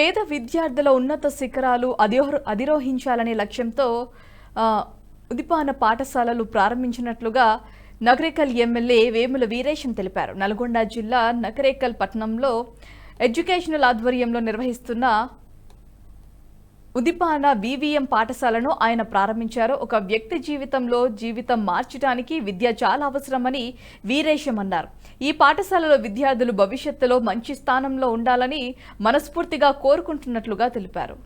పేద విద్యార్థుల ఉన్నత శిఖరాలు అధిరోహించాలనే లక్ష్యంతో ఉదిపాన పాఠశాలలు ప్రారంభించినట్లుగా నగరేకల్ ఎమ్మెల్యే వేముల వీరేశం తెలిపారు. నల్గొండ జిల్లా నగరేకల్ పట్టణంలో ఎడ్యుకేషనల్ ఆధ్వర్యంలో నిర్వహిస్తున్న ఉదిపాన వివిఎం పాఠశాలను ఆయన ప్రారంభించారు. ఒక వ్యక్తి జీవితం మార్చడానికి విద్య చాలా అవసరమని వీరేశం అన్నారు. ఈ పాఠశాలలో విద్యార్థులు భవిష్యత్తులో మంచి స్థానంలో ఉండాలని మనస్ఫూర్తిగా కోరుకుంటున్నట్లుగా తెలిపారు.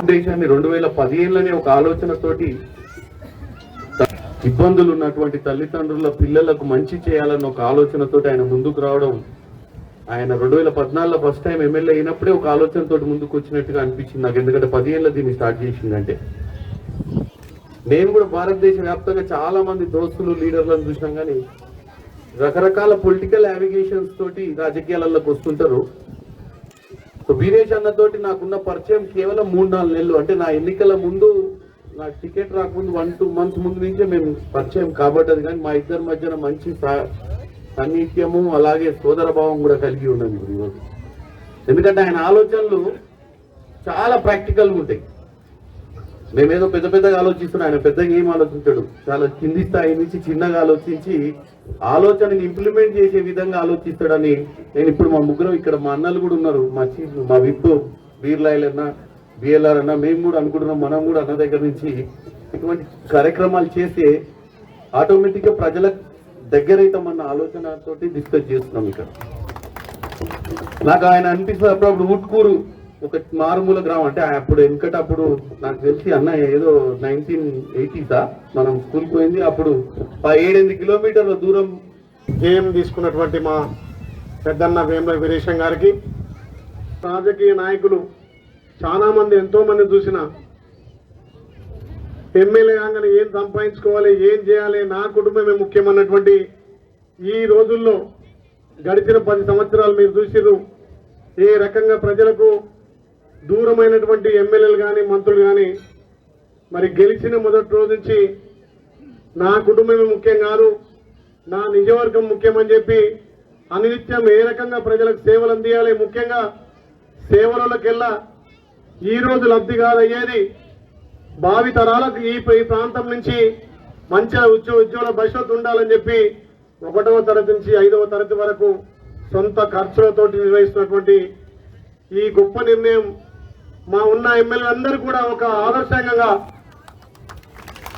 దేశాన్ని 2015లోనే ఒక ఆలోచనతోటి ఇబ్బందులు ఉన్నటువంటి తల్లిదండ్రుల పిల్లలకు మంచి చేయాలన్న ఒక ఆలోచనతోటి ఆయన ముందుకు రావడం, ఆయన 2014లో ఫస్ట్ టైం ఎమ్మెల్యే అయినప్పుడే ఒక ఆలోచనతో ముందుకు వచ్చినట్టుగా అనిపించింది నాకు. ఎందుకంటే 10 ఏళ్ళ దీన్ని స్టార్ట్ చేసిందంటే, నేను కూడా భారతదేశ వ్యాప్తంగా చాలా మంది దోస్తులు లీడర్లను చూసినాం, కానీ రకరకాల పొలిటికల్ అలిగేషన్స్ తోటి రాజకీయాలలోకి వస్తుంటారు. సో వీరేష్ అన్నతోటి నాకున్న పరిచయం కేవలం 3-4 నెలలు, అంటే నా ఎన్నికల ముందు, నాకు టికెట్ రాకముందు 1-2 మంత్స్ ముందు నుంచే మేము పరిచయం కాబట్టది. కానీ మా ఇద్దరి మధ్యన మంచి సన్నిహిత్యము అలాగే సోదర భావం కూడా కలిగి ఉన్నది ఈరోజు. ఎందుకంటే ఆయన ఆలోచనలు చాలా ప్రాక్టికల్గా ఉంటాయి. మేమేదో పెద్దగా ఆలోచిస్తున్నాం, ఆయన పెద్దగా ఏం ఆలోచించాడు, చాలా కింది స్థాయి నుంచి చిన్నగా ఆలోచించి ఆలోచనని ఇంప్లిమెంట్ చేసే విధంగా ఆలోచిస్తాడని నేను ఇప్పుడు మా ముగ్గురం ఇక్కడ, మా అన్నలు కూడా ఉన్నారు, మా విప్ బీర్లాయల్ అన్న బిఎల్ఆర్ అన్న, మేము కూడా అనుకుంటున్నాం మనం కూడా అన్న దగ్గర నుంచి ఇటువంటి కార్యక్రమాలు చేస్తే ఆటోమేటిక్గా ప్రజల దగ్గరైతామన్న ఆలోచనతో డిస్కస్ చేస్తున్నాం. ఇక్కడ నాకు ఆయన అనిపిస్తుంది అప్పుడప్పుడు ఉట్కూరు ఒక మారుమూల గ్రామం, అంటే అప్పుడు వెనకటప్పుడు నాకు తెలిసి అన్న ఏదో 1980s మనం స్కూల్కి పోయింది, అప్పుడు 7-8 కిలోమీటర్ల దూరం గేమ్ తీసుకున్నటువంటి మా పెద్దన్న వేముల వీరేశం గారికి, రాజకీయ నాయకులు చాలా మంది ఎంతో మంది చూసిన ఎమ్మెల్యే కాగానే ఏం సంపాదించుకోవాలి, ఏం చేయాలి, నా కుటుంబమే ముఖ్యమన్నటువంటి ఈ రోజుల్లో గడిచిన 10 సంవత్సరాలు మీరు చూసిరు ఏ రకంగా ప్రజలకు దూరమైనటువంటి ఎమ్మెల్యేలు కానీ మంత్రులు కానీ మరి గెలిచిన మొదటి రోజు నుంచి నా కుటుంబమే ముఖ్యం కాదు, నా నిజవర్గం ముఖ్యమని చెప్పి అనినిత్యం ఏ రకంగా ప్రజలకు సేవలు అందియాలి, ముఖ్యంగా సేవలకెల్లా ఈ రోజు లబ్ధి కాదయ్యేది భావి తరాలకు ఈ ప్రాంతం నుంచి మంచిగా ఉజ్వల భవిష్యత్తు ఉండాలని చెప్పి 1వ తరగతి నుంచి 5వ తరగతి వరకు సొంత ఖర్చులతోటి నిర్వహిస్తున్నటువంటి ఈ గొప్ప నిర్ణయం మా ఉన్న ఎమ్మెల్యేలందరూ కూడా ఒక ఆదర్శంగా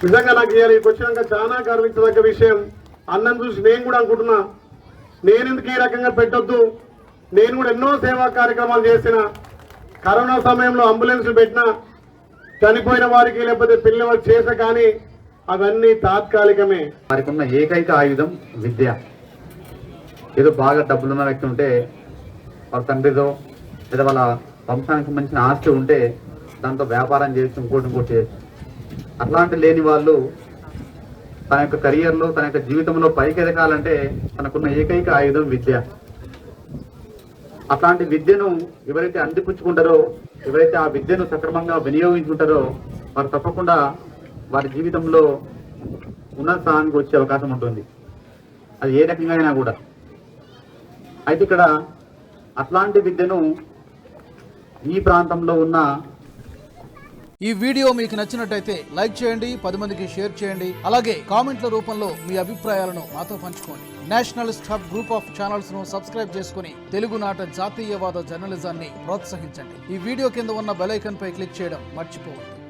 నిజంగా నాకు ఇక్కడికి వచ్చినాక చాలా గర్వించదగ్గ విషయం. అన్నం చూసి నేను కూడా అనుకుంటున్నా, నేను ఎందుకు ఈ రకంగా పెట్టొద్దు, నేను కూడా ఎన్నో సేవా కార్యక్రమాలు చేసిన, కరోనా సమయంలో అంబులెన్స్లు పెట్టినా, చనిపోయిన వారికి లేకపోతే పిల్లలకు చేసే, కానీ అవన్నీ తాత్కాలికమే. వారికి ఉన్న ఏకైక ఆయుధం విద్య. ఏదో బాగా డబ్బులున్న వ్యక్తి ఉంటే, వాళ్ళ తండ్రితో లేదా వాళ్ళ వంశానికి సంబంధించిన ఆస్తి ఉంటే దాంతో వ్యాపారం చేసి ఇంకోటి చేయొచ్చు. అట్లాంటి లేని వాళ్ళు తన యొక్క కెరియర్లో, తన యొక్క జీవితంలో పైకి ఎదగాలంటే తనకున్న ఏకైక ఆయుధం విద్య. అట్లాంటి విద్యను ఎవరైతే అందిపుచ్చుకుంటారో, ఎవరైతే ఆ విద్యను సక్రమంగా వినియోగించుకుంటారో వారు తప్పకుండా వారి జీవితంలో ఉన్నత స్థానానికి వచ్చే అవకాశం ఉంటుంది, అది ఏ రకంగా అయినా కూడా. అయితే ఇక్కడ అట్లాంటి విద్యను ఈ ప్రాంతంలో ఉన్న ఈ వీడియో మీకు నచ్చినట్టయితే లైక్ చేయండి, 10 మందికి షేర్ చేయండి, అలాగే కామెంట్ల రూపంలో మీ అభిప్రాయాలను మాతో పంచుకోండి. Nationalist hub group of channels ను సబ్స్క్రైబ్ చేసుకుని తెలుగునాట జాతీయవాద జర్నలిజాన్ని ప్రోత్సహించండి. ఈ వీడియో కింద ఉన్న బెల్ ఐకాన్ పై క్లిక్ చేయడం మర్చిపోవద్దు.